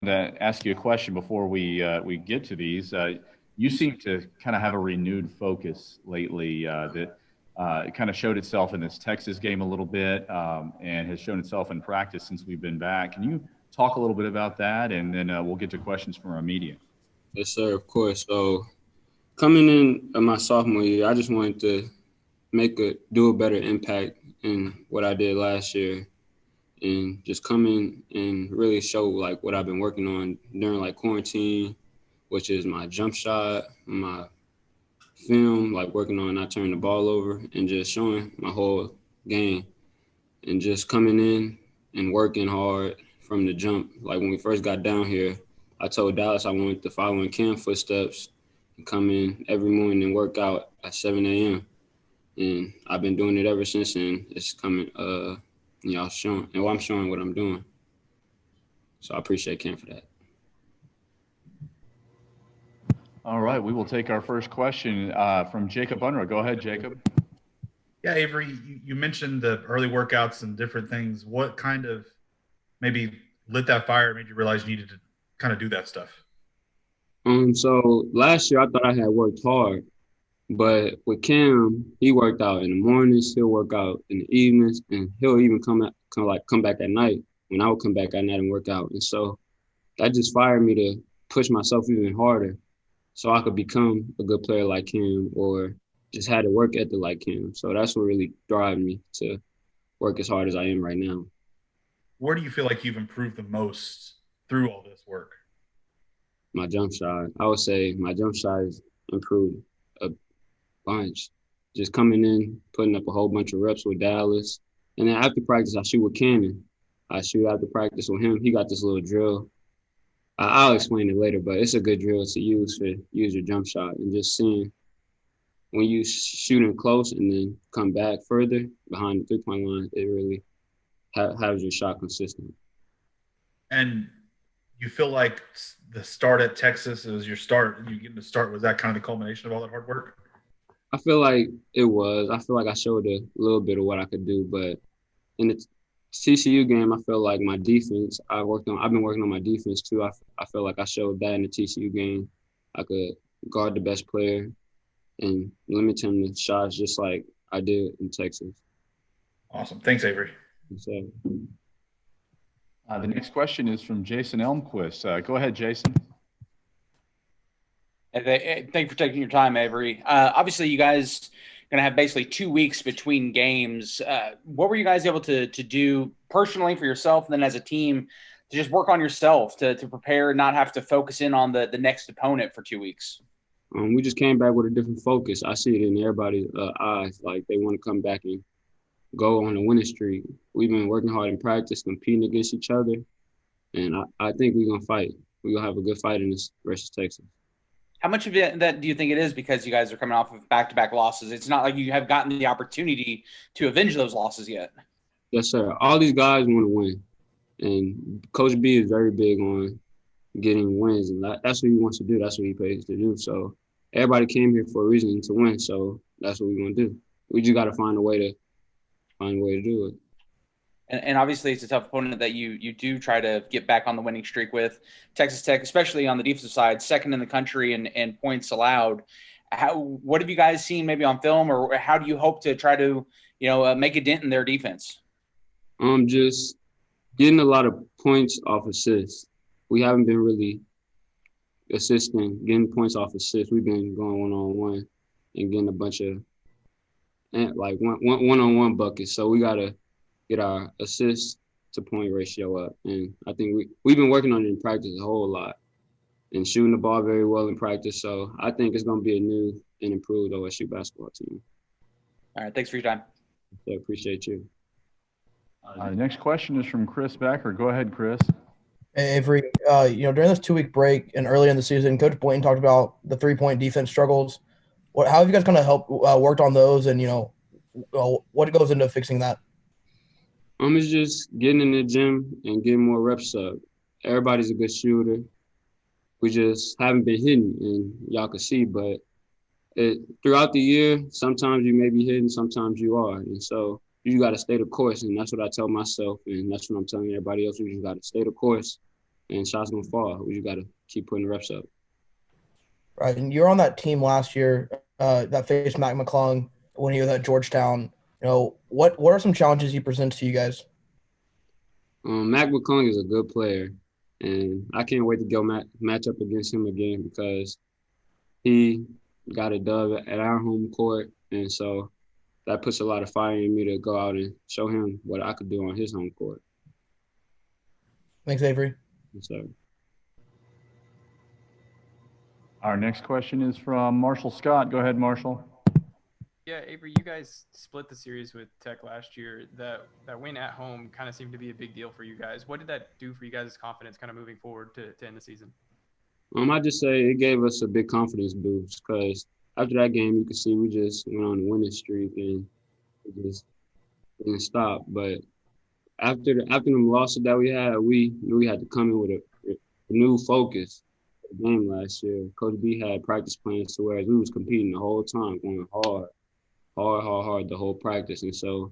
to ask you a question before we get to these. You seem to kind of have a renewed focus lately that it kind of showed itself in this Texas game a little bit and has shown itself in practice since we've been back. Can you talk a little bit about that, and then we'll get to questions from our media. Yes, sir, of course. So coming in my sophomore year, I just wanted to do a better impact in what I did last year and just come in and really show like what I've been working on during like quarantine, which is my jump shot, my film, like working on not turning the ball over and just showing my whole game and just coming in and working hard from the jump. Like when we first got down here, I told Dallas I wanted to follow in Cam's footsteps and come in every morning and work out at 7 a.m. And I've been doing it ever since, and it's coming, showing, and I'm showing what I'm doing. So I appreciate Cam for that. All right, we will take our first question from Jacob Unruh. Go ahead, Jacob. Yeah, Avery, you mentioned the early workouts and different things. What kind of maybe lit that fire, made you realize you needed to kind of do that stuff? So last year I thought I had worked hard, but with Cam, he worked out in the mornings, he'll work out in the evenings, and he'll even come back at night when I would come back at night and work out. And so that just fired me to push myself even harder so I could become a good player like him or just had a work ethic like him. So that's what really drives me to work as hard as I am right now. Where do you feel like you've improved the most through all this work? My jump shot, I would say my jump shot has improved a bunch. Just coming in, putting up a whole bunch of reps with Dallas. And then after practice, I shoot with Cannon. I shoot after practice with him. He got this little drill. I'll explain it later, but it's a good drill to use your jump shot and just seeing when you shooting close and then come back further behind the three-point line, it really has your shot consistent. And you feel like the start at Texas was your start. You getting to start, was that kind of the culmination of all that hard work? I feel like it was. I feel like I showed a little bit of what I could do, but in the TCU game, I feel like my defense. I've been working on my defense too. I feel like I showed that in the TCU game. I could guard the best player and limit him to shots just like I did in Texas. Awesome. Thanks, Avery. So, The next question is from Jason Elmquist. Go ahead, Jason. Thank you for taking your time, Avery. Obviously, you guys going to have basically 2 weeks between games. What were you guys able to do personally for yourself and then as a team to just work on yourself to prepare and not have to focus in on the next opponent for 2 weeks? We just came back with a different focus. I see it in everybody's eyes. Like they want to come back and go on a winning streak. We've been working hard in practice, competing against each other. And I think we're going to fight. We're going to have a good fight in this versus Texas. How much of that do you think it is because you guys are coming off of back-to-back losses? It's not like you have gotten the opportunity to avenge those losses yet. Yes, sir. All these guys want to win. And Coach B is very big on getting wins. And that's what he wants to do. That's what he pays to do. So everybody came here for a reason to win. So that's what we're going to do. We just got to find a way to do it. And obviously, it's a tough opponent that you do try to get back on the winning streak with. Texas Tech, especially on the defensive side, second in the country in points allowed. What have you guys seen maybe on film, or how do you hope to try to make a dent in their defense? Just getting a lot of points off assists. We haven't been really getting points off assists. We've been going one-on-one and getting a bunch of like one-on-one buckets. So we gotta get our assist to point ratio up. And I think we've been working on it in practice a whole lot and shooting the ball very well in practice. So I think it's going to be a new and improved OSU basketball team. All right. Thanks for your time. I appreciate you. The next question is from Chris Becker. Go ahead, Chris. Hey, Avery, during this 2-week break and early in the season, Coach Boynton talked about the three-point defense struggles. How have you guys kind of worked on those and, what goes into fixing that? It's just getting in the gym and getting more reps up. Everybody's a good shooter. We just haven't been hitting, and y'all can see. But throughout the year, sometimes you may be hitting, sometimes you are. And so you got to stay the course, and that's what I tell myself, and that's what I'm telling everybody else. We just got to stay the course and shots gonna fall. We just gotta keep putting reps up. Right, and you're on that team last year that faced Mack Mcclung when he was at Georgetown. What are some challenges he presents to you guys? Mack Mcclung is a good player, and I can't wait to go match up against him again because he got a dub at our home court, and so that puts a lot of fire in me to go out and show him what I could do on his home court. Thanks, Avery. So, Our next question is from Marshall Scott. Go ahead, Marshall. Yeah, Avery, you guys split the series with Tech last year. That win at home kind of seemed to be a big deal for you guys. What did that do for you guys' confidence kind of moving forward to end the season? I just say it gave us a big confidence boost because after that game, you could see we just went on a winning streak and it just didn't stop. But after the losses that we knew we had to come in with a new focus. The game last year, Coach B had practice plans to where we was competing the whole time, going hard the whole practice, and so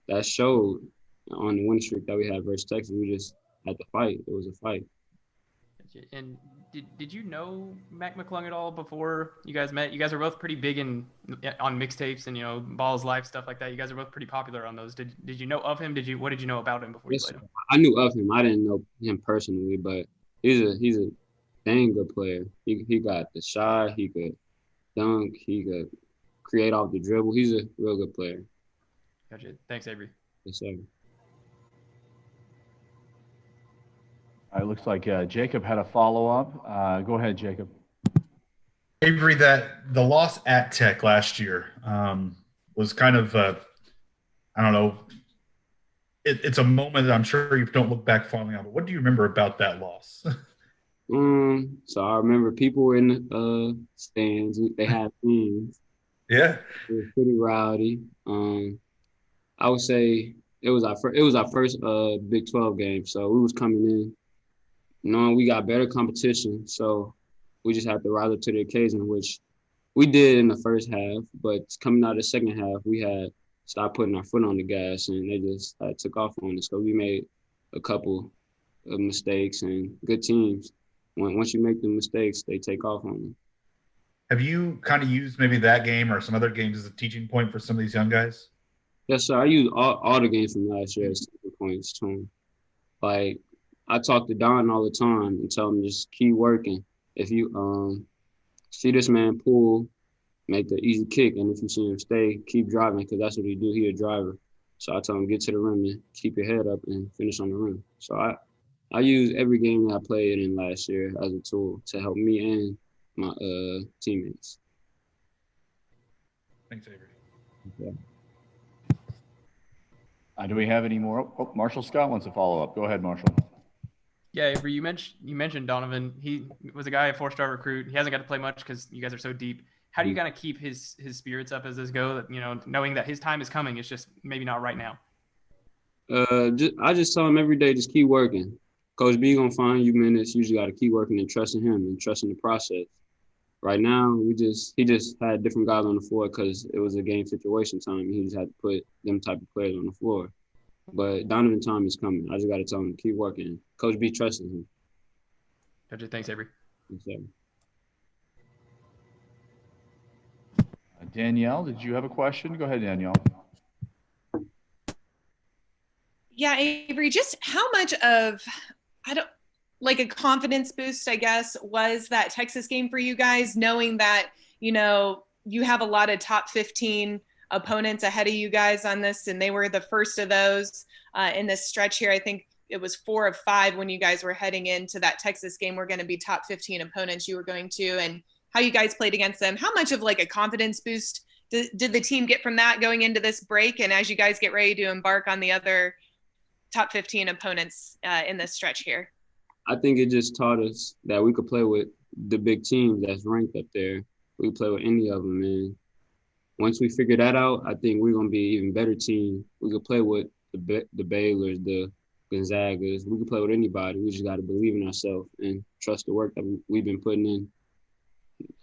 that showed on the win streak that we had versus Texas. We just had to fight. It was a fight. And did you know Mack Mcclung at all before you guys met? You guys are both pretty big on mixtapes and Balls Life stuff like that. You guys are both pretty popular on those. Did you know of him? What did you know about him before you played him? I knew of him. I didn't know him personally, but he's a dang good player. He got the shot. He could dunk. He could create off the dribble. He's a real good player. Gotcha. Thanks, Avery. Yes, sir. It looks like Jacob had a follow-up. Go ahead, Jacob. Avery, that the loss at Tech last year was kind of, I don't know, it's a moment that I'm sure you don't look back fondly on, but what do you remember about that loss? So I remember people were in the stands. They had teams. Yeah. It was pretty rowdy. I would say it was our first Big 12 game, so we was coming in knowing we got better competition, so we just had to rise up to the occasion, which we did in the first half. But coming out of the second half, we had stopped putting our foot on the gas, and they just took off on us. So we made a couple of mistakes, and good teams, once you make the mistakes, they take off on you. Have you kind of used maybe that game or some other games as a teaching point for some of these young guys? Yes, sir. I use all the games from last year as teaching points to them. Like, I talk to Don all the time and tell him just keep working. If you see this man pull, make the easy kick, and if you see him stay, keep driving because that's what he do. He a driver. So I tell him get to the rim and keep your head up and finish on the rim. So I use every game that I played in last year as a tool to help me and my teammates. Thanks, Avery. Okay. Do we have any more? Oh, Marshall Scott wants to follow up. Go ahead, Marshall. Yeah, Avery, you mentioned Donovan. He was a guy, a 4-star recruit. He hasn't got to play much because you guys are so deep. How do you kind of keep his spirits up as this go? Knowing that his time is coming, it's just maybe not right now. I just tell him every day, just keep working. Coach B gonna find you minutes. You just got to keep working and trusting him and trusting the process. Right now, he just had different guys on the floor because it was a game situation time. He just had to put them type of players on the floor. But Donovan time is coming. I just got to tell him to keep working. Coach B trusting him. Gotcha. Thanks, Avery. Yes, Danielle, did you have a question? Go ahead, Danielle. Yeah, Avery, just how much of a confidence boost, I guess, was that Texas game for you guys, knowing that, you have a lot of top 15 opponents ahead of you guys on this, and they were the first of those in this stretch here. I think it was 4 of 5 when you guys were heading into that Texas game were going to be top 15 opponents you were going to, and how you guys played against them. How much of a confidence boost did the team get from that going into this break, and as you guys get ready to embark on the other top 15 opponents in this stretch here? I think it just taught us that we could play with the big teams that's ranked up there. We could play with any of them, and once we figure that out, I think we're going to be an even better team. We could play with the Baylors, the Gonzagas. We could play with anybody. We just got to believe in ourselves and trust the work that we've been putting in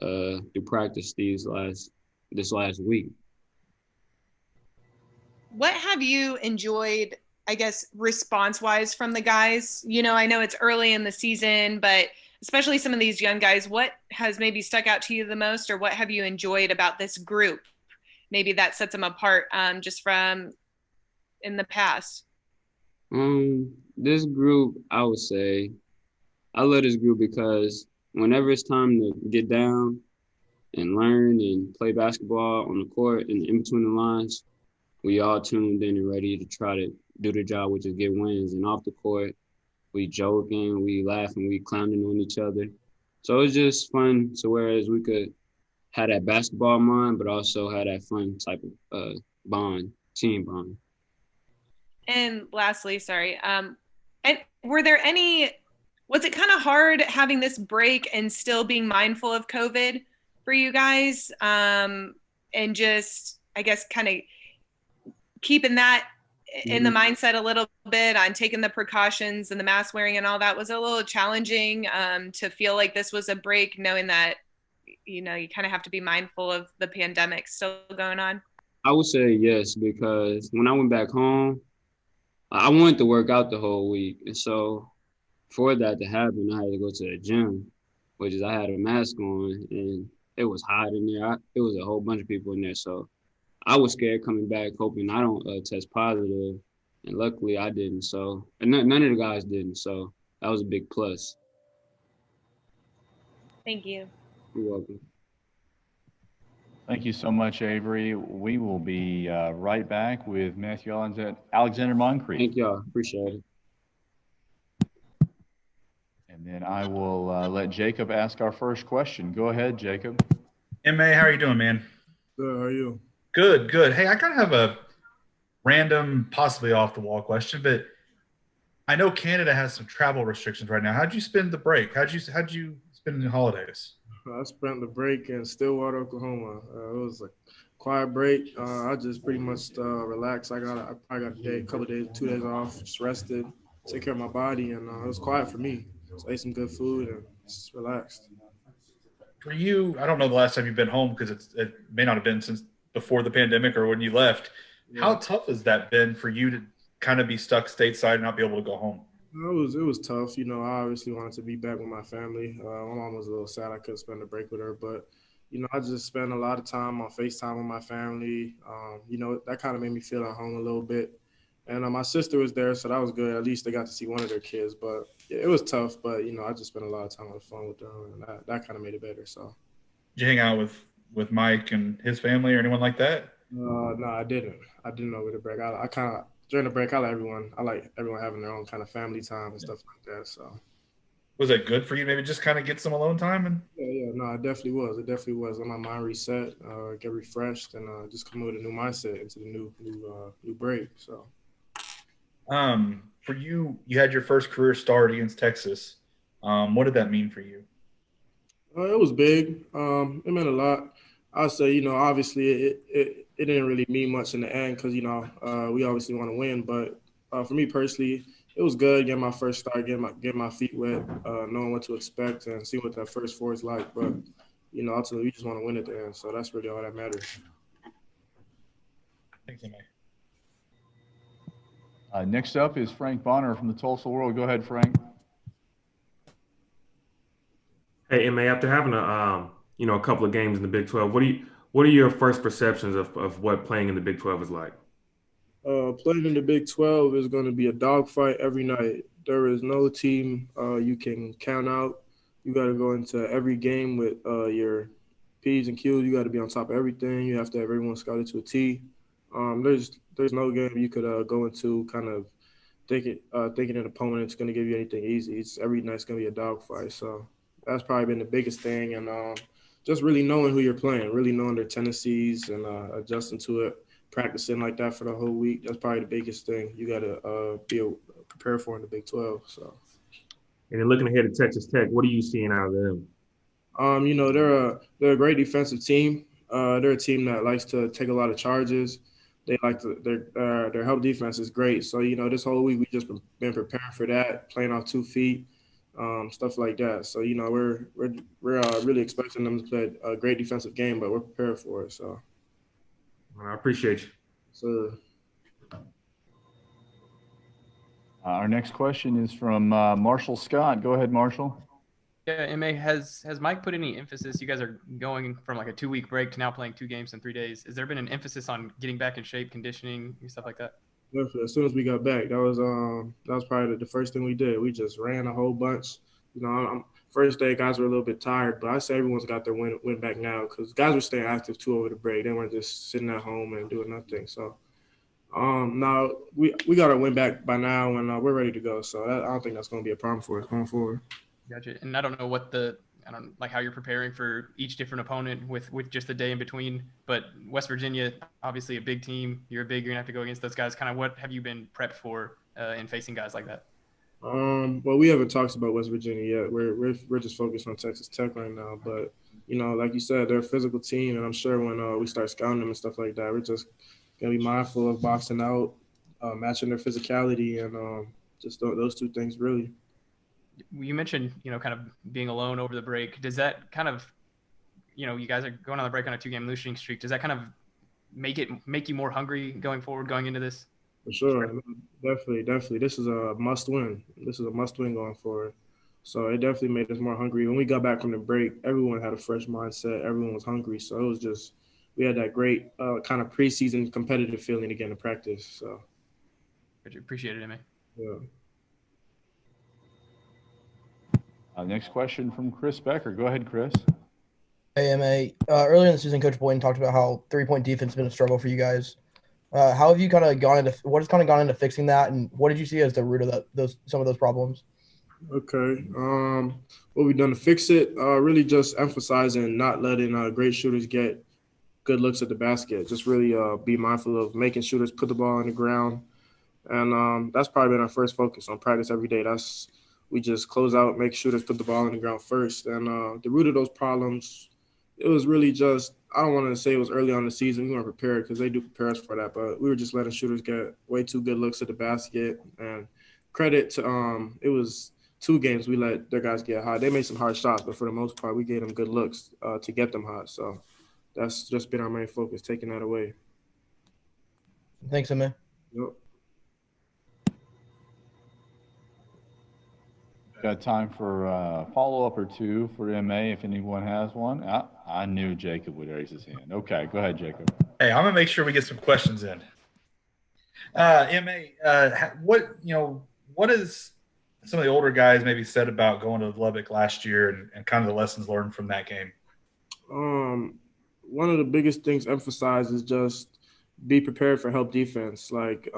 to practice this last week. What have you enjoyed I guess, response-wise from the guys? You know, I know it's early in the season, but especially some of these young guys, what has maybe stuck out to you the most, or what have you enjoyed about this group? Maybe that sets them apart just from in the past. This group, I would say, I love this group because whenever it's time to get down and learn and play basketball on the court and in between the lines, we all tuned in and ready to try to do the job, which is get wins. And off the court, we joking, we laughing, we clowning on each other. So it's just fun. So whereas we could have that basketball mind, but also have that fun type of bond, team bond. And lastly, sorry, and were there any? Was it kind of hard having this break and still being mindful of COVID for you guys, and just I guess kind of keeping that in the mindset a little bit on taking the precautions and the mask wearing and all that? Was it a little challenging to feel like this was a break, knowing that, you know, you kind of have to be mindful of the pandemic still going on? I would say yes, because when I went back home, I wanted to work out the whole week. And so for that to happen, I had to go to the gym, which is I had a mask on and it was hot in there. It was a whole bunch of people in there. So I was scared coming back, hoping I don't test positive. And luckily I didn't. So, and none of the guys didn't. So that was a big plus. Thank you. You're welcome. Thank you so much, Avery. We will be right back with Matthew Alexander Moncrieffe. Thank y'all. Appreciate it. And then I will let Jacob ask our first question. Go ahead, Jacob. M.A., how are you doing, man? Good, how are you? Good, good. Hey, I kind of have a random, possibly off-the-wall question, but I know Canada has some travel restrictions right now. How'd you spend the break? How'd you spend the holidays? I spent the break in Stillwater, Oklahoma. It was a quiet break. I just pretty much relaxed. I probably got a couple of days, 2 days off, just rested, take care of my body, and it was quiet for me. So I ate some good food and just relaxed. For you, I don't know the last time you've been home because it may not have been since before the pandemic or when you left. Yeah. How tough has that been for you to kind of be stuck stateside and not be able to go home? It was tough. You know, I obviously wanted to be back with my family. My mom was a little sad I couldn't spend a break with her, but, you know, I just spent a lot of time on FaceTime with my family. You know, that kind of made me feel at home a little bit. And my sister was there, so that was good. At least they got to see one of their kids. But yeah, it was tough. But, you know, I just spent a lot of time on the phone with them, and that kind of made it better. So. Did you hang out with Mike and his family or anyone like that? No, I didn't. I didn't over the break. I kind of during the break, I like everyone having their own kind of family time and stuff like that. So, was it good for you? Maybe just kind of get some alone time and. Yeah. No, it definitely was. It definitely was. Let my mind reset, get refreshed, and just come with a new mindset into the new break. So. For you had your first career start against Texas. What did that mean for you? It was big. It meant a lot. I'd say, you know, obviously it didn't really mean much in the end because, you know, we obviously want to win. But for me personally, it was good getting my first start, getting my feet wet, knowing what to expect and see what that first four is like. But, you know, ultimately we just want to win at the end. So that's really all that matters. Thanks, M.A. Next up is Frank Bonner from the Tulsa World. Go ahead, Frank. Hey, M.A., after having a couple of games in the Big 12, what are your first perceptions of what playing in the Big 12 is like? Playing in the Big 12 is going to be a dogfight every night. There is no team you can count out. You got to go into every game with your P's and Q's. You got to be on top of everything. You have to have everyone scouted to a T. There's no game you could go into kind of thinking an opponent's going to give you anything easy. Every night's going to be a dogfight. So that's probably been the biggest thing, and just really knowing who you're playing, really knowing their tendencies and adjusting to it, practicing like that for the whole week. That's probably the biggest thing you got to be prepared for in the Big 12. So. And then looking ahead at Texas Tech, what are you seeing out of them? You know, they're a great defensive team. They're a team that likes to take a lot of charges. They like their help defense is great. So, you know, this whole week we just been preparing for that, playing off 2 feet, stuff like that. So, you know, we're really expecting them to play a great defensive game, but we're prepared for it. So, I appreciate you. So. Our next question is from Marshall Scott. Go ahead, Marshall. Yeah, MA, has Mike put any emphasis? You guys are going from like a 2-week break to now playing 2 games in 3 days. Has there been an emphasis on getting back in shape, conditioning, and stuff like that? Definitely. As soon as we got back, that was probably the first thing we did. We just ran a whole bunch. First day, guys were a little bit tired, but I say everyone's got their win back now because guys were staying active too over the break. They weren't just sitting at home and doing nothing. So now we got our win back by now, and we're ready to go. So I don't think that's going to be a problem for us going forward. Gotcha. And I don't know like how you're preparing for each different opponent with just the day in between. But West Virginia, obviously a big team. You're gonna have to go against those guys. Kind of what have you been prepped for in facing guys like that? Well, we haven't talked about West Virginia yet. We're just focused on Texas Tech right now. But like you said, they're a physical team, and I'm sure when we start scouting them and stuff like that, we're just gonna be mindful of boxing out, matching their physicality, and just those two things really. You mentioned kind of being alone over the break. Does that kind of you guys are going on the break on a 2-game losing streak? Does that kind of make you more hungry going forward, going into this? For sure, definitely. This is a must win. This is a must win going forward. So it definitely made us more hungry. When we got back from the break, everyone had a fresh mindset. Everyone was hungry. So it was just we had that great kind of preseason competitive feeling again to practice. So appreciate it, man. Yeah. Next question from Chris Becker. Go ahead, Chris. AMA. Earlier in the season, Coach Boynton talked about how 3-point defense has been a struggle for you guys. How have you kind of gone into fixing that, and what did you see as the root of some of those problems? Okay. What we've done to fix it, really just emphasizing not letting great shooters get good looks at the basket. Just really be mindful of making shooters put the ball on the ground. And that's probably been our first focus on practice every day. We just close out, make shooters put the ball on the ground first. And the root of those problems, it was really just, I don't want to say it was early on in the season. We weren't prepared because they do prepare us for that. But we were just letting shooters get way too good looks at the basket. And credit to it was 2 games we let their guys get hot. They made some hard shots, but for the most part, we gave them good looks to get them hot. So that's just been our main focus, taking that away. Thanks, man. Yep. Got time for a follow-up or two for MA if anyone has one. I knew Jacob would raise his hand. Okay, go ahead, Jacob. Hey, I'm going to make sure we get some questions in. MA, what is some of the older guys maybe said about going to Lubbock last year and kind of the lessons learned from that game? One of the biggest things emphasized is just be prepared for help defense. Like,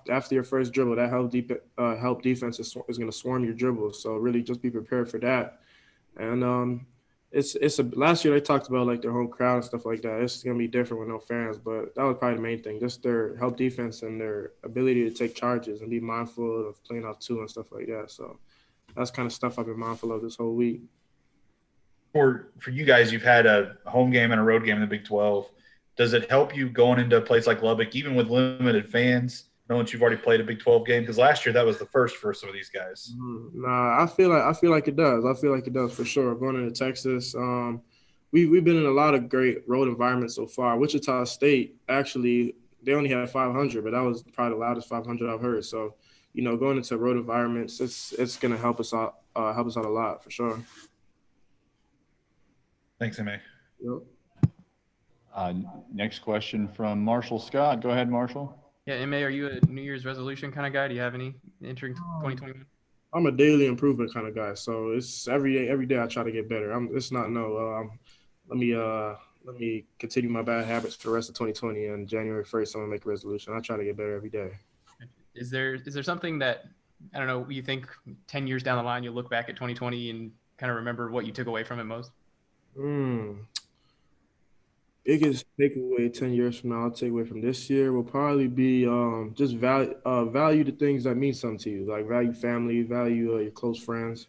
after your first dribble, that help defense is going to swarm your dribbles. So really just be prepared for that. And last year they talked about like their home crowd and stuff like that. It's going to be different with no fans, but that was probably the main thing, just their help defense and their ability to take charges and be mindful of playing off 2 and stuff like that. So that's kind of stuff I've been mindful of this whole week. For you guys, you've had a home game and a road game in the Big 12. Does it help you going into a place like Lubbock, even with limited fans, knowing that you've already played a Big 12 game? Because last year that was the first for some of these guys. Nah, I feel like it does. I feel like it does for sure. Going into Texas, we've been in a lot of great road environments so far. Wichita State, actually, they only had 500, but that was probably the loudest 500 I've heard. So, going into road environments, it's going to help us out a lot for sure. Thanks, MA. Yep. Next question from Marshall Scott. Go ahead, Marshall. Yeah, MA, are you a New Year's resolution kind of guy? Do you have any entering 2021? I'm a daily improvement kind of guy, so it's every day I try to get better. Let me continue my bad habits for the rest of 2020, and January 1st I'm gonna make a resolution. I try to get better every day. Is there something that, I don't know, you think 10 years down the line you'll look back at 2020 and kind of remember what you took away from it most? Biggest takeaway 10 years from now I'll take away from this year will probably be just value the things that mean something to you, like value family, value your close friends,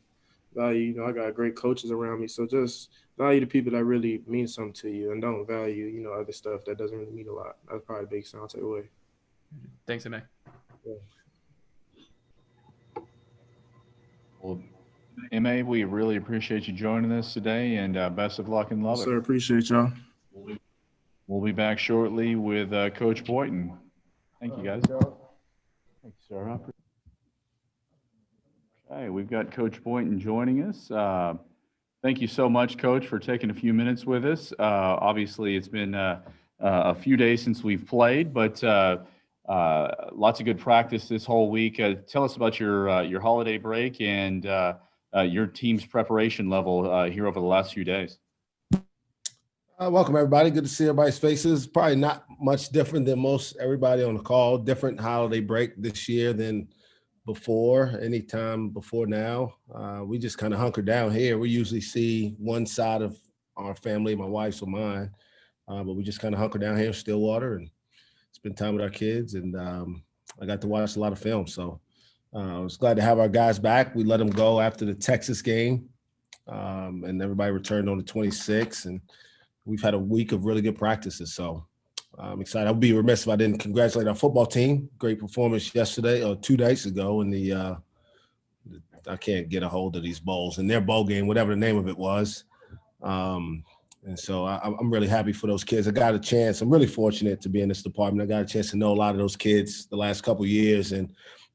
value, I got great coaches around me, so just value the people that really mean something to you and don't value, other stuff that doesn't really mean a lot. That's probably the biggest thing I'll take away. Thanks, MA. Yeah. Well, MA, we really appreciate you joining us today, and best of luck in Lubbock. Sir, appreciate y'all. We'll be back shortly with Coach Boynton. Thank you, guys. Thanks, sir. start off. Okay, we've got Coach Boynton joining us. Thank you so much, Coach, for taking a few minutes with us. Obviously, it's been a few days since we've played, but lots of good practice this whole week. Tell us about your holiday break and your team's preparation level here over the last few days. Welcome, everybody. Good to see everybody's faces. Probably not much different than most everybody on the call. Different holiday break this year than before, anytime before now. We just kind of hunker down here. We usually see one side of our family, my wife's or mine, but we just kind of hunker down here in Stillwater and spend time with our kids. And I got to watch a lot of film. So I was glad to have our guys back. We let them go after the Texas game, and everybody returned on the 26th. And we've had a week of really good practices. So I'm excited. I would be remiss if I didn't congratulate our football team. Great performance yesterday or 2 days ago in the I can't get a hold of these bowls, in their bowl game, whatever the name of it was. And so I'm really happy for those kids. I got a chance. I'm really fortunate to be in this department. I got a chance to know a lot of those kids the last couple of years, and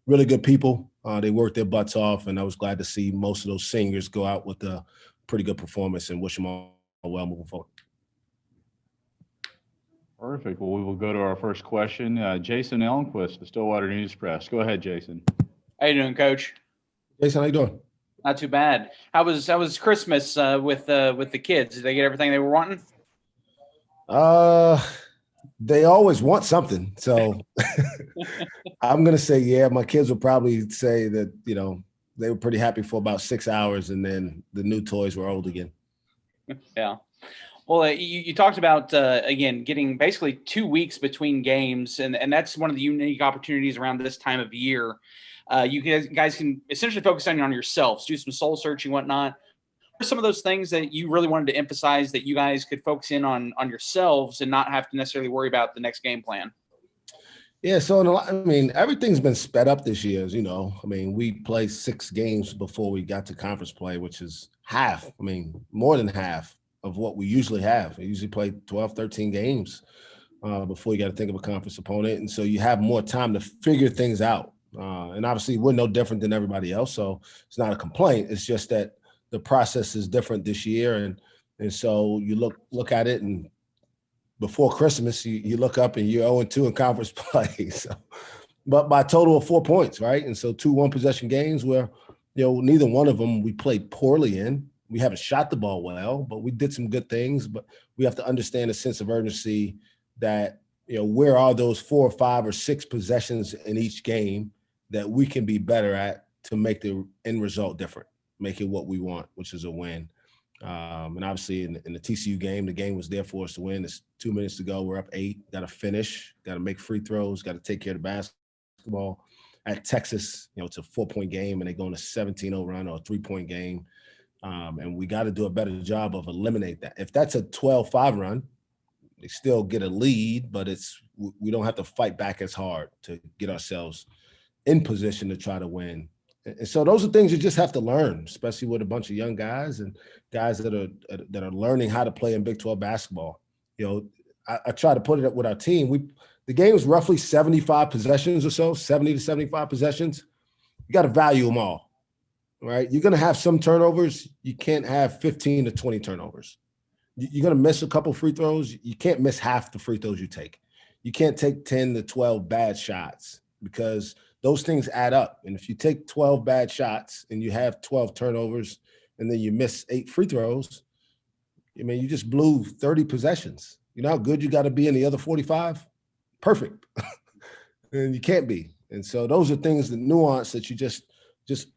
really good people. They worked their butts off, and I was glad to see most of those seniors go out with a pretty good performance, and wish them all well moving forward. Perfect. Well, we will go to our first question. Jason Elmquist, the Stillwater News Press. Go ahead, Jason. How you doing, Coach? Jason, how you doing? Not too bad. How was Christmas with the kids? Did they get everything they were wanting? They always want something. So I'm going to say, yeah, my kids will probably say that, they were pretty happy for about 6 hours, and then the new toys were old again. Yeah. Well, you talked about, again, getting basically 2 weeks between games, and that's one of the unique opportunities around this time of year. You guys can essentially focus on yourselves, do some soul searching, whatnot. What are some of those things that you really wanted to emphasize that you guys could focus in on yourselves and not have to necessarily worry about the next game plan? Yeah, so everything's been sped up this year, as you know. We played 6 games before we got to conference play, which is half, more than half of what we usually have. We usually play 12, 13 games before you got to think of a conference opponent. And so you have more time to figure things out. And obviously we're no different than everybody else. So it's not a complaint. It's just that the process is different this year. And so you look at it, and before Christmas, you look up and you're 0-2 in conference play. So, but by a total of 4 points, right? And so 2 one-possession games where, neither one of them we played poorly in. We haven't shot the ball well, but we did some good things. But we have to understand a sense of urgency that, where are those 4 or 5 or 6 possessions in each game that we can be better at to make the end result different, make it what we want, which is a win. And obviously in the TCU game, the game was there for us to win. It's 2 minutes to go. We're up 8, got to finish, got to make free throws, got to take care of the basketball. At Texas, it's a 4-point game, and they go on a 17-0 run or a 3-point game. And we got to do a better job of eliminate that. If that's a 12-5 run, they still get a lead, but we don't have to fight back as hard to get ourselves in position to try to win. And so those are things you just have to learn, especially with a bunch of young guys and guys that are learning how to play in Big 12 basketball. I try to put it up with our team. The game is roughly 75 possessions or so, 70 to 75 possessions. You got to value them all. Right, you're going to have some turnovers. You can't have 15 to 20 turnovers. You're going to miss a couple free throws. You can't miss half the free throws you take. You can't take 10 to 12 bad shots, because those things add up. And if you take 12 bad shots and you have 12 turnovers and then you miss 8 free throws, you just blew 30 possessions. You know how good you got to be in the other 45? Perfect. And you can't be. And so those are things, the nuance that you just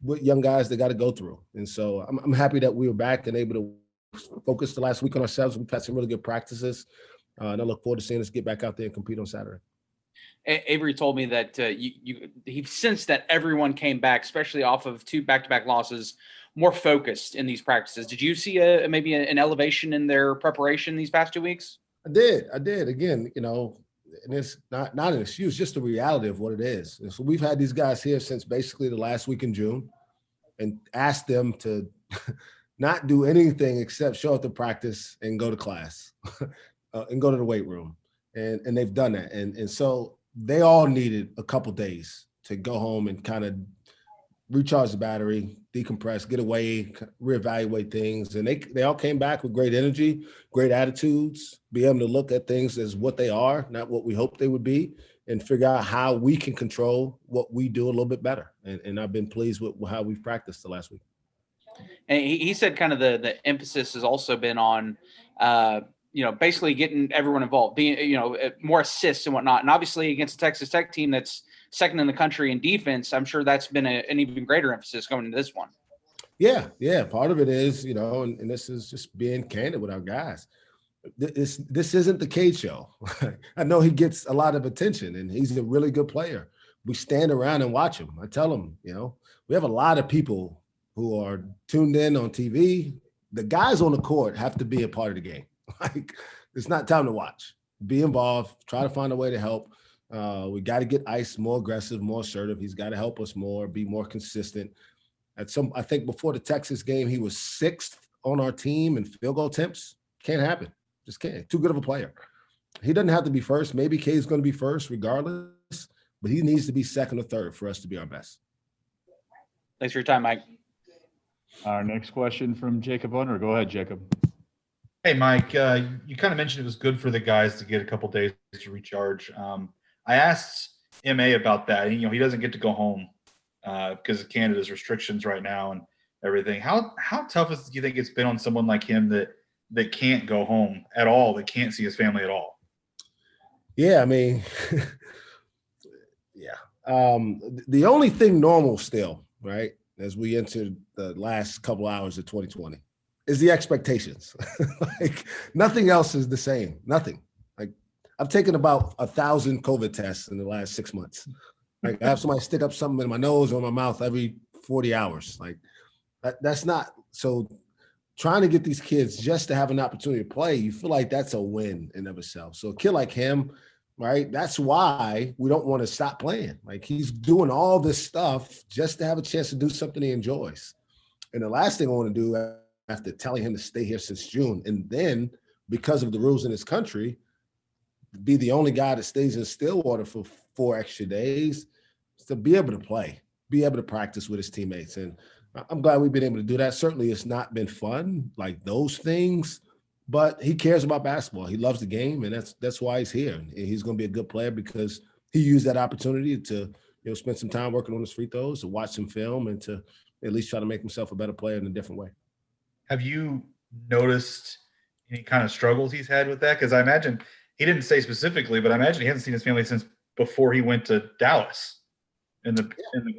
with young guys that got to go through. And so I'm happy that we were back and able to focus the last week on ourselves. We've had some really good practices, and I look forward to seeing us get back out there and compete on Saturday. Avery told me that he sensed that everyone came back, especially off of 2 back-to-back losses, more focused in these practices. Did you see maybe an elevation in their preparation these past 2 weeks? I did. Again, and it's not an excuse, just the reality of what it is. And so we've had these guys here since basically the last week in June, and asked them to not do anything except show up to practice and go to class and go to the weight room. And they've done that. And so they all needed a couple days to go home and kind of recharge the battery, decompress, get away, reevaluate things. And they all came back with great energy, great attitudes, be able to look at things as what they are, not what we hope they would be, and figure out how we can control what we do a little bit better. And I've been pleased with how we've practiced the last week. And he said kind of the emphasis has also been on, basically getting everyone involved, being, more assists and whatnot. And obviously against the Texas Tech team that's second in the country in defense, I'm sure that's been an even greater emphasis going into this one. Yeah. Part of it is, and this is just being candid with our guys. This isn't the Cade show. I know he gets a lot of attention and he's a really good player. We stand around and watch him. I tell him, we have a lot of people who are tuned in on TV. The guys on the court have to be a part of the game. Like, it's not time to watch. Be involved, try to find a way to help. We got to get Ice more aggressive, more assertive. He's got to help us more, be more consistent. I think before the Texas game, he was 6th on our team in field goal attempts. Can't happen. Just can't. Too good of a player. He doesn't have to be first. Maybe Kay's going to be first regardless, but he needs to be second or third for us to be our best. Thanks for your time, Mike. Our next question from Jacob Unner. Go ahead, Jacob. Hey, Mike, you kind of mentioned it was good for the guys to get a couple days to recharge. I asked MA about that. He doesn't get to go home because of Canada's restrictions right now and everything. How tough do you think it's been on someone like him that can't go home at all, that can't see his family at all? Yeah, I mean, the only thing normal still, right, as we enter the last couple hours of 2020 is the expectations. Like, nothing else is the same. Nothing. Like, I've taken about 1,000 COVID tests in the last 6 months. Like, I have somebody stick up something in my nose or my mouth every 40 hours. Like, that's not so. Trying to get these kids just to have an opportunity to play, you feel like that's a win in of itself. So a kid like him, right, that's why we don't want to stop playing. Like, he's doing all this stuff just to have a chance to do something he enjoys. And the last thing I want to do after telling him to stay here since June, and then because of the rules in this country, be the only guy that stays in Stillwater for 4 extra days, is to be able to play, be able to practice with his teammates. And I'm glad we've been able to do that. Certainly it's not been fun, like those things, but he cares about basketball. He loves the game, and that's why he's here. And he's going to be a good player because he used that opportunity to spend some time working on his free throws, to watch some film, and to at least try to make himself a better player in a different way. Have you noticed any kind of struggles he's had with that? Because I imagine he didn't say specifically, but I imagine he hasn't seen his family since before he went to Dallas in the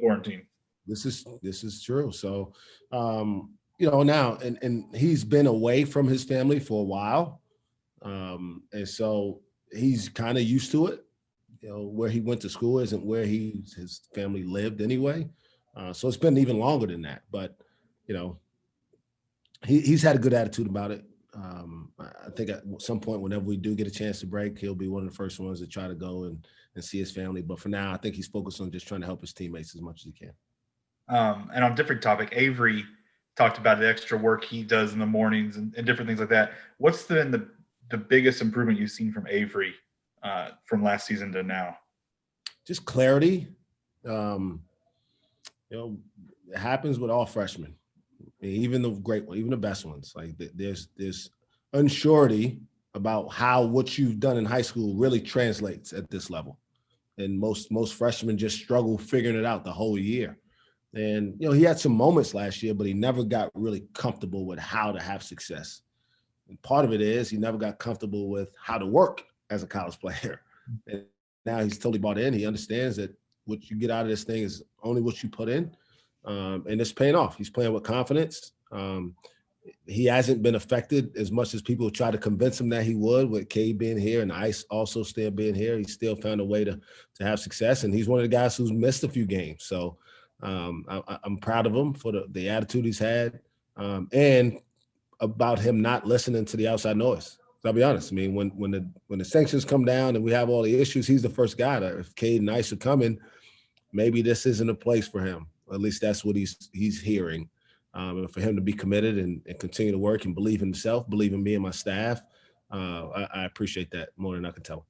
quarantine. This is true. So, now, and he's been away from his family for a while. And so he's kind of used to it. Where he went to school isn't where his family lived anyway. So it's been even longer than that. But, he's had a good attitude about it. I think at some point, whenever we do get a chance to break, he'll be one of the first ones to try to go and see his family. But for now, I think he's focused on just trying to help his teammates as much as he can. And on a different topic, Avery talked about the extra work he does in the mornings and different things like that. What's been the biggest improvement you've seen from Avery from last season to now? Just clarity. It happens with all freshmen, even the great ones, even the best ones. Like, there's unsurety about how what you've done in high school really translates at this level. And most freshmen just struggle figuring it out the whole year. And, he had some moments last year, but he never got really comfortable with how to have success. And part of it is he never got comfortable with how to work as a college player. And now he's totally bought in. He understands that what you get out of this thing is only what you put in. And it's paying off. He's playing with confidence. He hasn't been affected as much as people try to convince him that he would, with Cade being here and Ice also still being here. He still found a way to have success. And he's one of the guys who's missed a few games. So I'm proud of him for the attitude he's had, and about him not listening to the outside noise. So I'll be honest. I mean, when the sanctions come down and we have all the issues, he's the first guy to, if Cade and Ice are coming, maybe this isn't a place for him. At least that's what he's hearing. And for him to be committed and continue to work and believe in himself, believe in me and my staff, I appreciate that more than I can tell.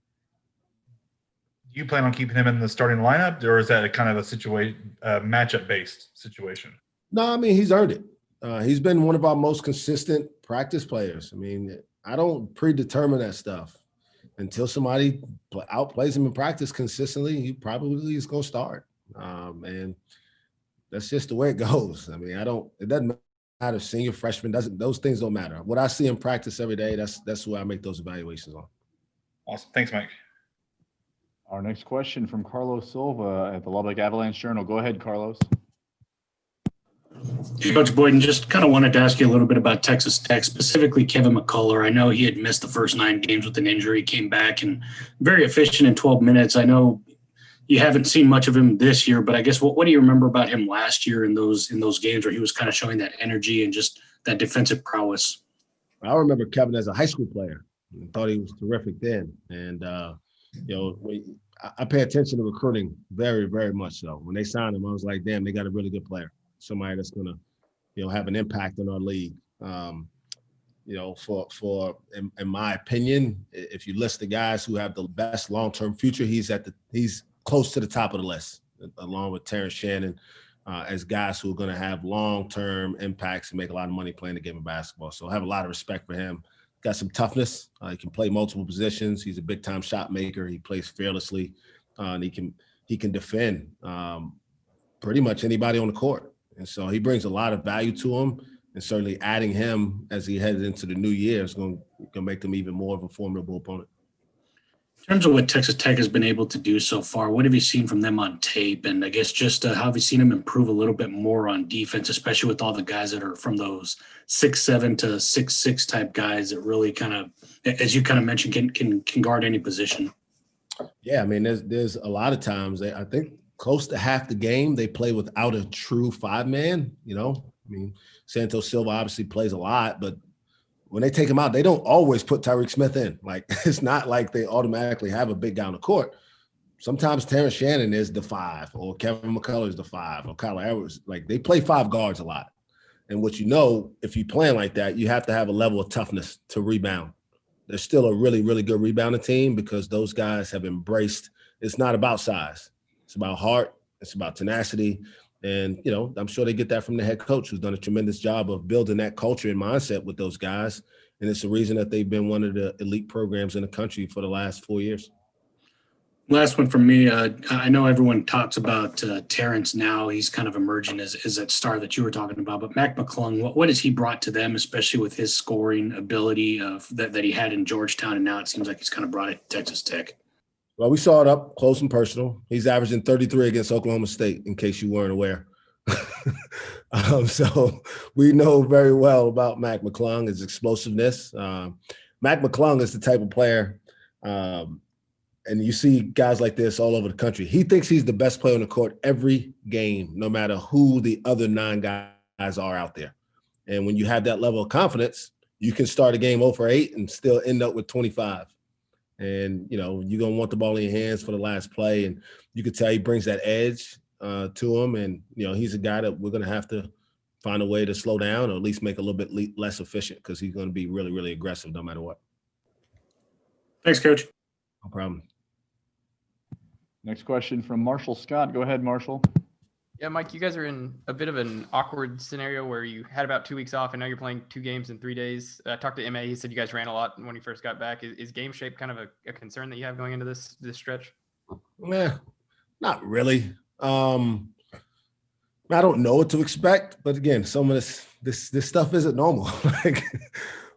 you plan on keeping him in the starting lineup, or is that a kind of a matchup-based situation? No, I mean, he's earned it. He's been one of our most consistent practice players. I mean, I don't predetermine that stuff. Until somebody outplays him in practice consistently, he probably is going to start. And that's just the way it goes. I mean, it doesn't matter, senior, freshman, those things don't matter. What I see in practice every day, that's where I make those evaluations on. Awesome. Thanks, Mike. Our next question from Carlos Silva at the Lubbock Avalanche Journal. Go ahead, Carlos. Hey, Coach Boynton, just kind of wanted to ask you a little bit about Texas Tech, specifically Kevin McCullough. I know he had missed the first 9 games with an injury, came back and very efficient in 12 minutes. I know you haven't seen much of him this year, but I guess what do you remember about him last year in those games where he was kind of showing that energy and just that defensive prowess? I remember Kevin as a high school player. I thought he was terrific then. And, I pay attention to recruiting very, very much so. When they signed him, I was like, damn, they got a really good player. Somebody that's going to, have an impact on our league. In my opinion, if you list the guys who have the best long-term future, he's close to the top of the list, along with Terrence Shannon, as guys who are going to have long-term impacts and make a lot of money playing the game of basketball. So I have a lot of respect for him. Got some toughness. He can play multiple positions. He's a big-time shot maker. He plays fearlessly, and he can defend pretty much anybody on the court. And so he brings a lot of value to him, and certainly adding him as he heads into the new year is going to make them even more of a formidable opponent. In terms of what Texas Tech has been able to do so far, what have you seen from them on tape? And I guess just how have you seen them improve a little bit more on defense, especially with all the guys that are from those 6'7" to 6'6" type guys that really kind of, as you kind of mentioned, can guard any position? Yeah, I mean, there's a lot of times I think close to half the game they play without a true 5-man. I mean, Santos Silva obviously plays a lot, but when they take him out, they don't always put Tyreek Smith in. Like, it's not like they automatically have a big guy on the court. Sometimes Terrence Shannon is the 5, or Kevin McCullough is the 5, or Kyle Edwards. Like, they play 5 guards a lot. And what if you plan like that, you have to have a level of toughness to rebound. They're still a really, really good rebounding team because those guys have embraced it's not about size. It's about heart. It's about tenacity. And, I'm sure they get that from the head coach, who's done a tremendous job of building that culture and mindset with those guys. And it's the reason that they've been one of the elite programs in the country for the last 4 years. Last one from me. I know everyone talks about Terrence now. He's kind of emerging as that star that you were talking about. But Mack Mcclung, what has he brought to them, especially with his scoring ability that he had in Georgetown, and now it seems like he's kind of brought it to Texas Tech? Well, we saw it up close and personal. He's averaging 33 against Oklahoma State, in case you weren't aware. So we know very well about Mack Mcclung, his explosiveness. Mack Mcclung is the type of player, and you see guys like this all over the country. He thinks he's the best player on the court every game, no matter who the other 9 guys are out there. And when you have that level of confidence, you can start a game 0 for 8 and still end up with 25. And, you're going to want the ball in your hands for the last play. And you could tell he brings that edge to him. And, he's a guy that we're going to have to find a way to slow down, or at least make a little bit less efficient, because he's going to be really, really aggressive no matter what. Thanks, Coach. No problem. Next question from Marshall Scott. Go ahead, Marshall. Yeah, Mike, you guys are in a bit of an awkward scenario where you had about 2 weeks off, and now you're playing 2 games in 3 days. I talked to MA. He said you guys ran a lot when you first got back. Is game shape kind of a concern that you have going into this stretch? Yeah, not really. I don't know what to expect, but again, some of this stuff isn't normal. Like,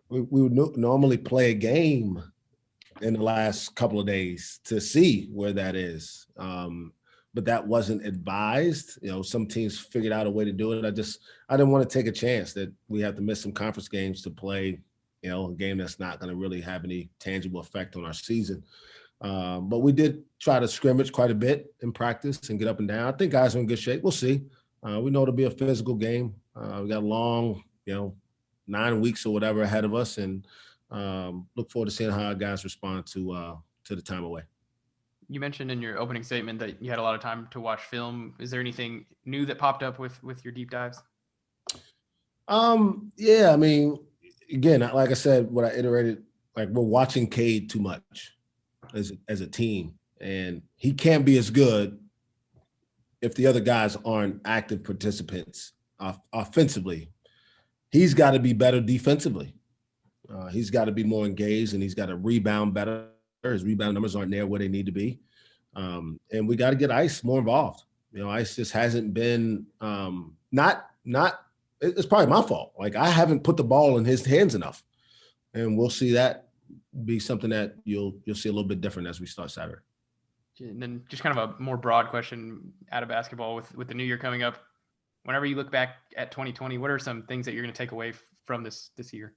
we would normally play a game in the last couple of days to see where that is. But that wasn't advised. Some teams figured out a way to do it. I didn't want to take a chance that we have to miss some conference games to play, a game that's not going to really have any tangible effect on our season. But we did try to scrimmage quite a bit in practice and get up and down. I think guys are in good shape. We'll see. We know it'll be a physical game. We got a long, 9 weeks or whatever ahead of us, and look forward to seeing how our guys respond to the time away. You mentioned in your opening statement that you had a lot of time to watch film. Is there anything new that popped up with your deep dives? Yeah, I mean, again, like I said, what I iterated, like, we're watching Cade too much as a team. And he can't be as good if the other guys aren't active participants offensively. He's got to be better defensively. He's got to be more engaged, and he's got to rebound better. His rebound numbers aren't there where they need to be. And we got to get Ice more involved. Ice just hasn't been it's probably my fault. Like, I haven't put the ball in his hands enough. And we'll see that be something that you'll see a little bit different as we start Saturday. And then just kind of a more broad question out of basketball with the new year coming up. Whenever you look back at 2020, what are some things that you're going to take away from this year?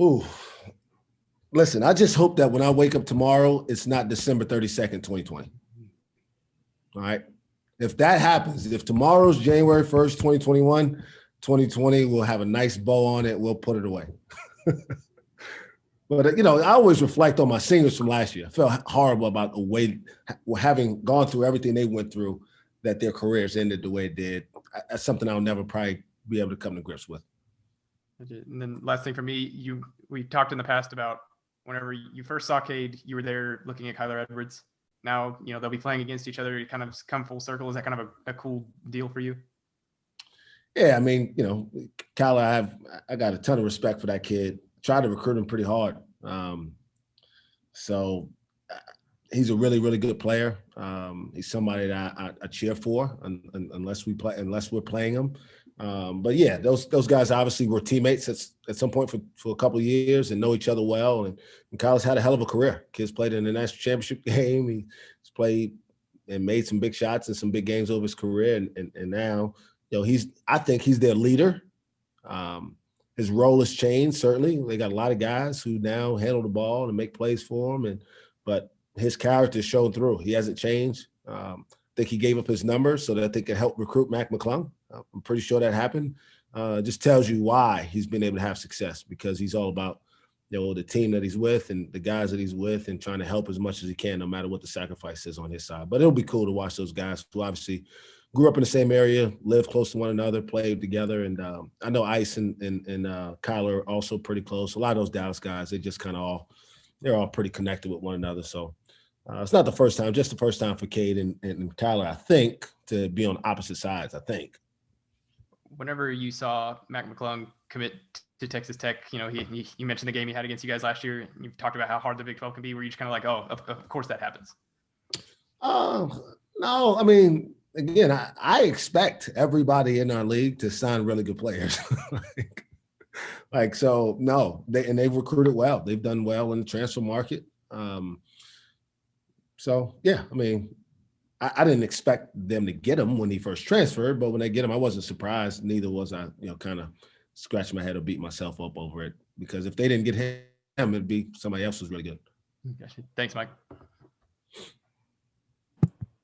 Ooh. Listen, I just hope that when I wake up tomorrow, it's not December 32nd, 2020. All right. If that happens, if tomorrow's January 1st, 2021, 2020, we'll have a nice bow on it. We'll put it away. But, I always reflect on my seniors from last year. I felt horrible about the way, having gone through everything they went through, that their careers ended the way it did. That's something I'll never probably be able to come to grips with. And then last thing for me, we talked in the past about whenever you first saw Cade, you were there looking at Kyler Edwards. Now, they'll be playing against each other. You kind of come full circle. Is that kind of a cool deal for you? Yeah, I mean, Kyler, I got a ton of respect for that kid. Tried to recruit him pretty hard. So he's a really, really good player. He's somebody that I cheer for unless we're playing him. But yeah, those guys obviously were teammates at some point for a couple of years and know each other well. And Kyler's had a hell of a career. Kid's played in the national championship game. He's played and made some big shots in some big games over his career. And now, I think he's their leader. His role has changed, certainly. They got a lot of guys who now handle the ball and make plays for him. But his character's shown through. He hasn't changed. I think he gave up his number so that they could help recruit Mack Mcclung. I'm pretty sure that happened. Just tells you why he's been able to have success, because he's all about, the team that he's with and the guys that he's with and trying to help as much as he can, no matter what the sacrifice is on his side. But it'll be cool to watch those guys who obviously grew up in the same area, live close to one another, played together. And I know Ice and Kyler are also pretty close. A lot of those Dallas guys, they just they're all pretty connected with one another. So it's not the first time, just the first time for Cade and Kyler, I think, to be on opposite sides, I think. Whenever you saw Mack Mcclung commit to Texas Tech, you mentioned the game he had against you guys last year. You've talked about how hard the Big 12 can be. Were you just kind of like, oh, of course that happens? No, I mean, again, I expect everybody in our league to sign really good players. So no, they've recruited well. They've done well in the transfer market. So yeah, I mean, I didn't expect them to get him when he first transferred, but when they get him, I wasn't surprised. Neither was I, kind of scratching my head or beat myself up over it, because if they didn't get him, it'd be somebody else who's really good. Gotcha. Thanks, Mike.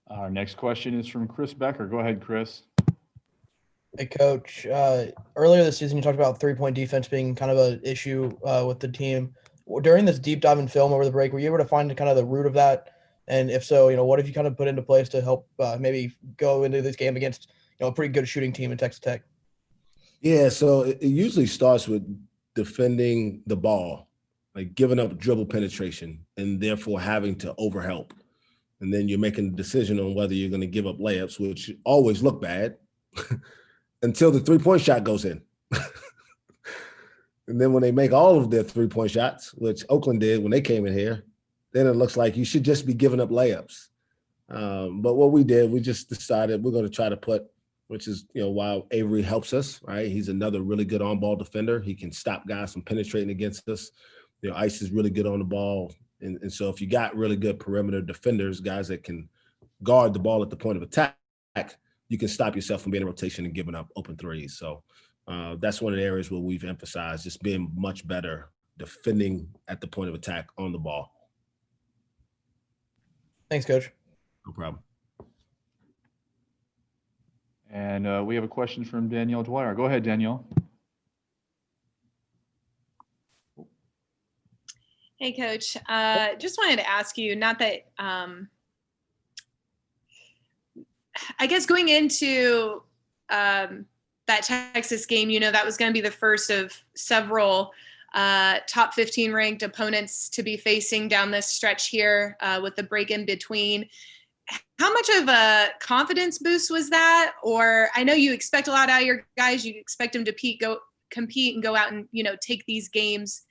Our next question is from Chris Becker. Go ahead, Chris. Hey, Coach. Earlier this season, you talked about three-point defense being kind of an issue with the team. During this deep dive in film over the break, were you able to find kind of the root of that? And if so, what have you kind of put into place to help maybe go into this game against, a pretty good shooting team in Texas Tech? Yeah, so it usually starts with defending the ball, like giving up dribble penetration and therefore having to overhelp. And then you're making a decision on whether you're going to give up layups, which always look bad until the three-point shot goes in. And then when they make all of their three-point shots, which Oakland did when they came in here, then it looks like you should just be giving up layups. But what we did, we just decided we're going to try to put, which is, why Avery helps us, right? He's another really good on-ball defender. He can stop guys from penetrating against us. Ice is really good on the ball. And so if you got really good perimeter defenders, guys that can guard the ball at the point of attack, you can stop yourself from being in rotation and giving up open threes. So that's one of the areas where we've emphasized just being much better defending at the point of attack on the ball. Thanks, Coach. No problem. And we have a question from Danielle Dwyer. Go ahead, Danielle. Hey, Coach. Just wanted to ask you, not that I guess going into that Texas game, that was going to be the first of several top 15 ranked opponents to be facing down this stretch here with the break in between. How much of a confidence boost was that? Or I know you expect a lot out of your guys. You expect them to compete and go out and, take these games.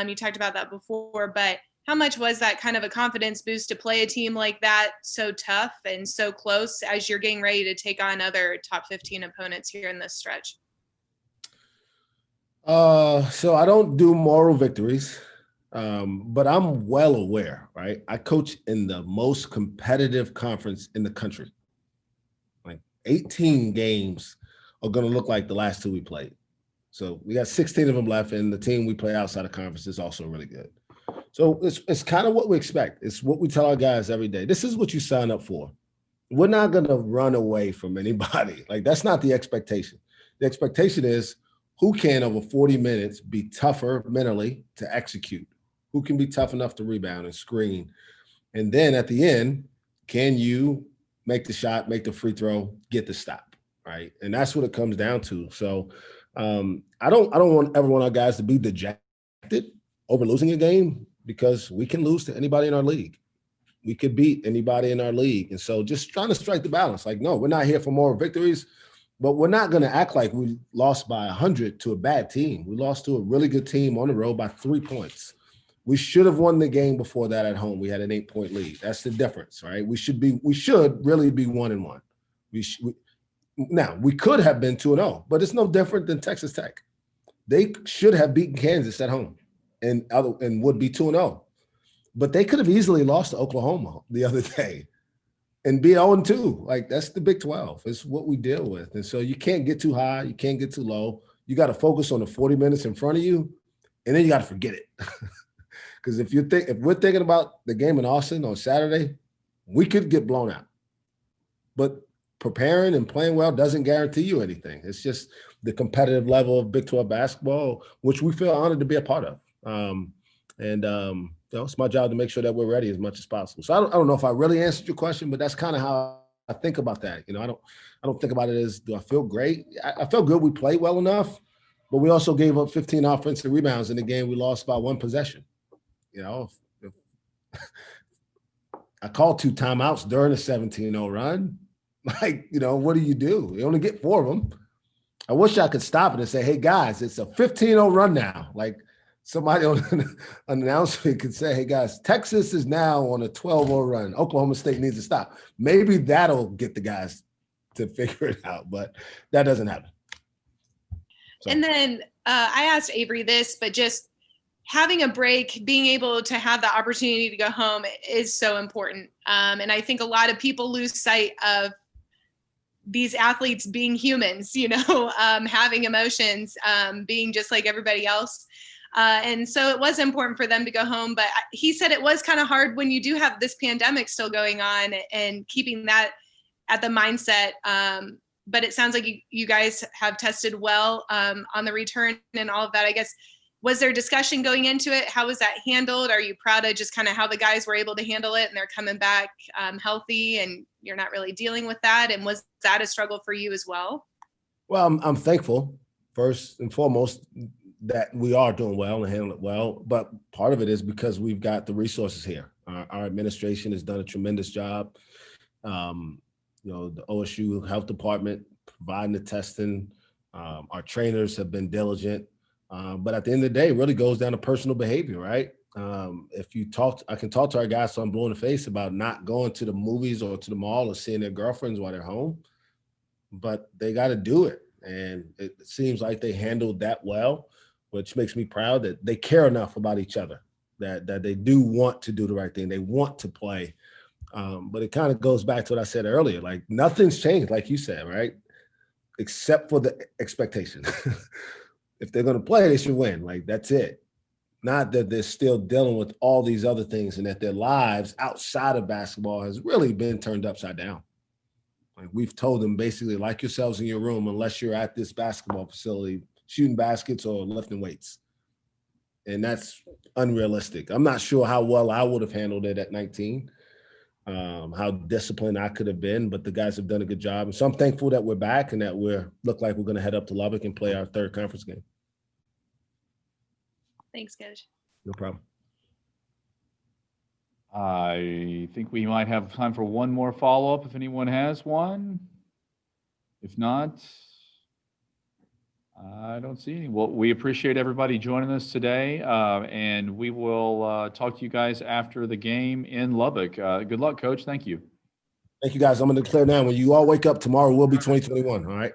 You talked about that before, but how much was that kind of a confidence boost to play a team like that so tough and so close as you're getting ready to take on other top 15 opponents here in this stretch? So I don't do moral victories, but I'm well aware, right? I coach in the most competitive conference in the country. Like 18 games are going to look like the last two we played. So we got 16 of them left, and the team we play outside of conference is also really good. So it's kind of what we expect. It's what we tell our guys every day. This is what you sign up for. We're not going to run away from anybody. Like, that's not the expectation. The expectation is who can, over 40 minutes, be tougher mentally to execute? Who can be tough enough to rebound and screen? And then at the end, can you make the shot, make the free throw, get the stop, right? And that's what it comes down to. So I don't want our guys to be dejected over losing a game, because we can lose to anybody in our league. We could beat anybody in our league. And so just trying to strike the balance. Like, no, we're not here for more victories. But we're not going to act like we lost by 100 to a bad team. We lost to a really good team on the road by 3 points. We should have won the game before that at home. We had an 8-point lead. That's the difference, right? We should really be 1-1. Now, we could have been 2-0, but it's no different than Texas Tech. They should have beaten Kansas at home and would be 2-0. But they could have easily lost to Oklahoma the other day and be 0-2. Like, that's the Big 12. It's what we deal with. And so you can't get too high. You can't get too low. You got to focus on the 40 minutes in front of you, and then you got to forget it. Because if we're thinking about the game in Austin on Saturday, we could get blown out. But preparing and playing well doesn't guarantee you anything. It's just the competitive level of Big 12 basketball, which we feel honored to be a part of. It's my job to make sure that we're ready as much as possible. So I don't know if I really answered your question, but that's kind of how I think about that. I don't think about it as, do I feel great? I felt good. We played well enough, but we also gave up 15 offensive rebounds in the game. We lost by 1 possession. If I called 2 timeouts during a 17-0 run. Like, what do? You only get 4 of them. I wish I could stop it and say, hey, guys, it's a 15-0 run now. Like, somebody on an announcement could say, hey, guys, Texas is now on a 12-0 run. Oklahoma State needs to stop. Maybe that'll get the guys to figure it out, but that doesn't happen. So. And then I asked Avery this, but just having a break, being able to have the opportunity to go home is so important. And I think a lot of people lose sight of these athletes being humans, having emotions, being just like everybody else. And so it was important for them to go home. But he said it was kind of hard when you do have this pandemic still going on and keeping that at the mindset. But it sounds like you guys have tested well on the return and all of that. I guess, was there discussion going into it? How was that handled? Are you proud of just kind of how the guys were able to handle it and they're coming back healthy and you're not really dealing with that? And was that a struggle for you as well? Well, I'm thankful, first and foremost, that we are doing well and handling it well. But part of it is because we've got the resources here. Our administration has done a tremendous job. The OSU Health Department providing the testing. Our trainers have been diligent. But at the end of the day, it really goes down to personal behavior, right? I can talk to our guys so I'm blue in the face about not going to the movies or to the mall or seeing their girlfriends while they're home, but they got to do it. And it seems like they handled that well, which makes me proud that they care enough about each other, that they do want to do the right thing. They want to play. But it kind of goes back to what I said earlier, like nothing's changed, like you said, right? Except for the expectation. If they're going to play, they should win. Like, that's it. Not that they're still dealing with all these other things and that their lives outside of basketball has really been turned upside down. Like, we've told them basically, like yourselves in your room, unless you're at this basketball facility, shooting baskets or lifting weights. And that's unrealistic. I'm not sure how well I would have handled it at 19, how disciplined I could have been, but the guys have done a good job. And so I'm thankful that we're back and that look like we're going to head up to Lubbock and play our third conference game. Thanks, Coach. No problem. I think we might have time for one more follow-up if anyone has one. If not, I don't see any. Well, we appreciate everybody joining us today, and we will talk to you guys after the game in Lubbock. Good luck, Coach. Thank you. Thank you, guys. I'm going to declare now, when you all wake up tomorrow, will be 2021, all right?